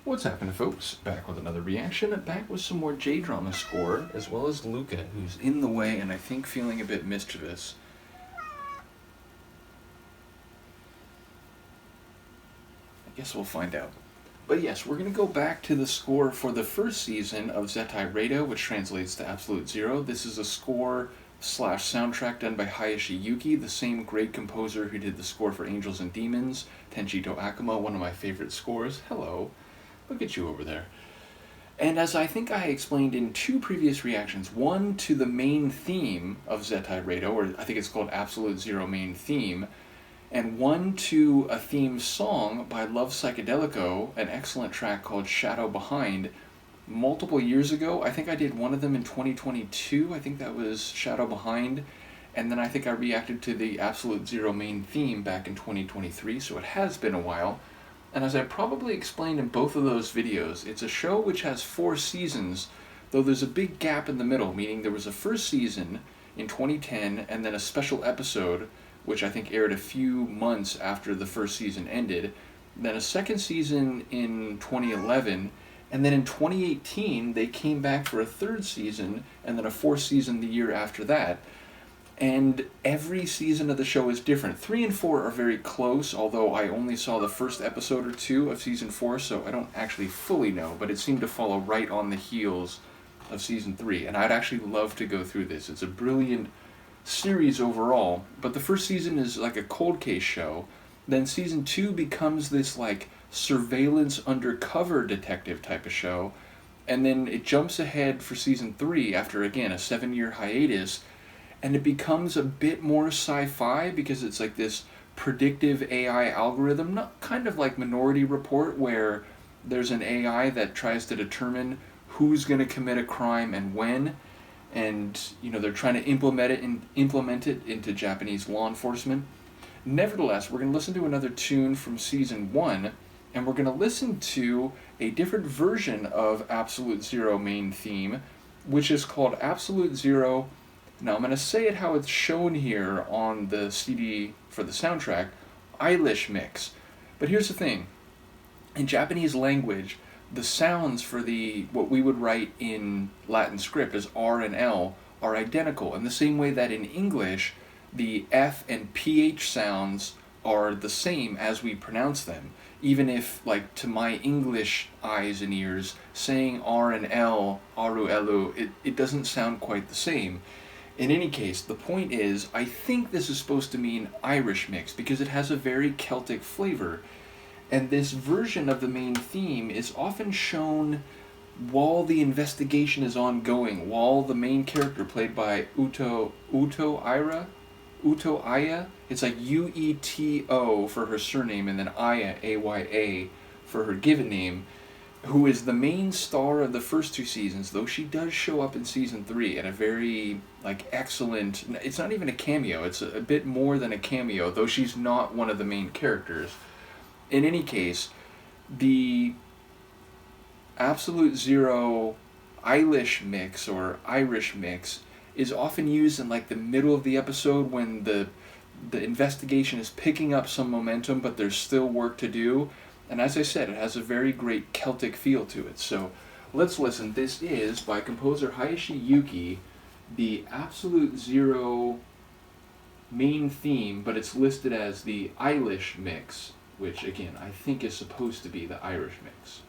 What's happening, folks? Back with another reaction, back with some more J-drama score, as well as Luca, who's in the way and I think feeling a bit mischievous. I guess we'll find out. But yes, we're going to go back to the score for the first season of Zettai Reido, which translates to Absolute Zero. This is a score / soundtrack done by Hayashi Yuki, the same great composer who did the score for Angels and Demons, Tenchito Akuma, one of my favorite scores. Hello. Look at you over there. And as I think I explained in two previous reactions, one to the main theme of Zettai Reido, or I think it's called Absolute Zero Main Theme, and one to a theme song by Love Psychedelico, an excellent track called Shadow Behind, multiple years ago. I think I did one of them in 2022, I think that was Shadow Behind, and then I think I reacted to the Absolute Zero Main Theme back in 2023, so it has been a while. And as I probably explained in both of those videos, it's a show which has 4 seasons, though there's a big gap in the middle, meaning there was a first season in 2010, and then a special episode, which I think aired a few months after the first season ended, then a second season in 2011, and then in 2018 they came back for a third season, and then a fourth season the year after that. And every season of the show is different. 3 and 4 are very close, although I only saw the first episode or 2 of season 4, so I don't actually fully know, but it seemed to follow right on the heels of season 3. And I'd actually love to go through this. It's a brilliant series overall, but the first season is like a cold case show. Then season 2 becomes this like surveillance undercover detective type of show. And then it jumps ahead for season 3 after, again, a 7-year hiatus. And it becomes a bit more sci-fi because it's like this predictive AI algorithm, not kind of like Minority Report, where there's an AI that tries to determine who's going to commit a crime and when, and they're trying to implement it into Japanese law enforcement. Nevertheless, we're going to listen to another tune from season 1, and we're going to listen to a different version of Absolute Zero Main Theme, which is called Absolute Zero. Now, I'm going to say it how it's shown here on the CD for the soundtrack, Ilish mix. But here's the thing. In Japanese language, the sounds for what we would write in Latin script as R and L are identical, in the same way that in English, the F and PH sounds are the same as we pronounce them. Even if, like, to my English eyes and ears, saying R and L, aru, elu, it doesn't sound quite the same. In any case, the point is, I think this is supposed to mean Irish mix because it has a very Celtic flavor. And this version of the main theme is often shown while the investigation is ongoing, while the main character, played by Uto Aya, it's like Ueto for her surname, and then Aya, Aya, for her given name, who is the main star of the first 2 seasons, though she does show up in season 3 at a very, excellent... It's not even a cameo, it's a bit more than a cameo, though she's not one of the main characters. In any case, the Absolute Zero Ilish mix, or Irish mix, is often used in, the middle of the episode when the investigation is picking up some momentum, but there's still work to do. And as I said, it has a very great Celtic feel to it. So let's listen. This is, by composer Hayashi Yuki, the Absolute Zero main theme, but it's listed as the Ilish mix, which, again, I think is supposed to be the Irish mix.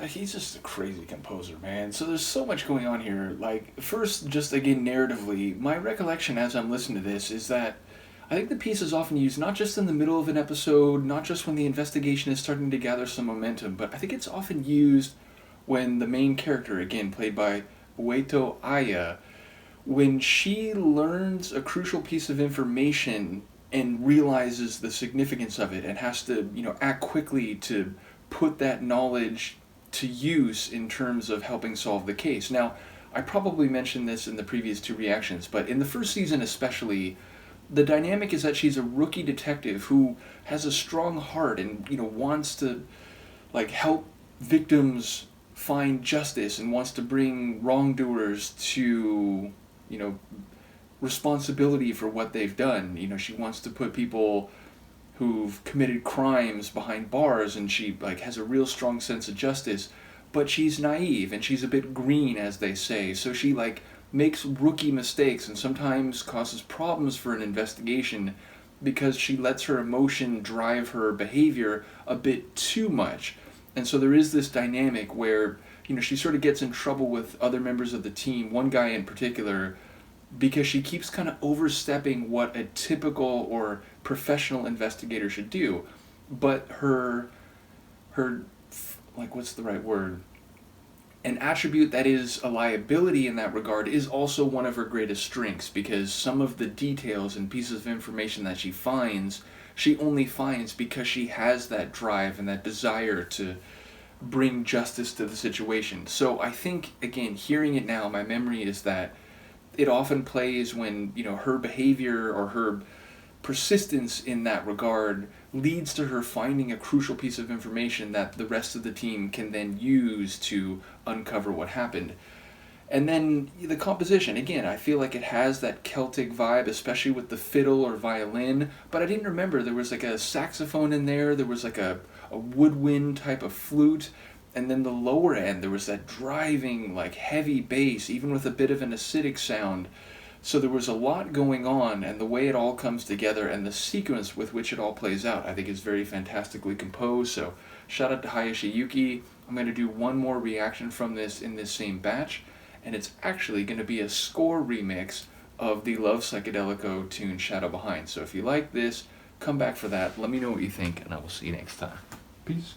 He's just a crazy composer, man. So there's so much going on here. Like, first, just again, narratively, my recollection as I'm listening to this is that I think the piece is often used not just in the middle of an episode, not just when the investigation is starting to gather some momentum, but I think it's often used when the main character, again, played by Ueto Aya, when she learns a crucial piece of information and realizes the significance of it and has to, act quickly to put that knowledge to use in terms of helping solve the case. Now, I probably mentioned this in the previous two reactions, but in the first season especially, the dynamic is that she's a rookie detective who has a strong heart and wants to help victims find justice and wants to bring wrongdoers to you know responsibility for what they've done. She wants to put people who've committed crimes behind bars, and she has a real strong sense of justice, but she's naive and she's a bit green, as they say, so she makes rookie mistakes and sometimes causes problems for an investigation because she lets her emotion drive her behavior a bit too much. And so there is this dynamic where she sort of gets in trouble with other members of the team, one guy in particular, because she keeps kind of overstepping what a typical or professional investigator should do. But her what's the right word? An attribute that is a liability in that regard is also one of her greatest strengths, because some of the details and pieces of information that she only finds because she has that drive and that desire to bring justice to the situation. So I think, again, hearing it now, my memory is that it often plays when her behavior or her persistence in that regard leads to her finding a crucial piece of information that the rest of the team can then use to uncover what happened. And then the composition, again, I feel like it has that Celtic vibe, especially with the fiddle or violin, but I didn't remember there was a saxophone in there was a woodwind type of flute, and then the lower end there was that driving heavy bass, even with a bit of an acidic sound. So there was a lot going on, and the way it all comes together and the sequence with which it all plays out, I think, is very fantastically composed. So shout out to Hayashi Yuki. I'm going to do one more reaction from this in this same batch, and it's actually going to be a score remix of the Love Psychedelico tune Shadow Behind. So if you like this, come back for that. Let me know what you think, and I will see you next time. Peace.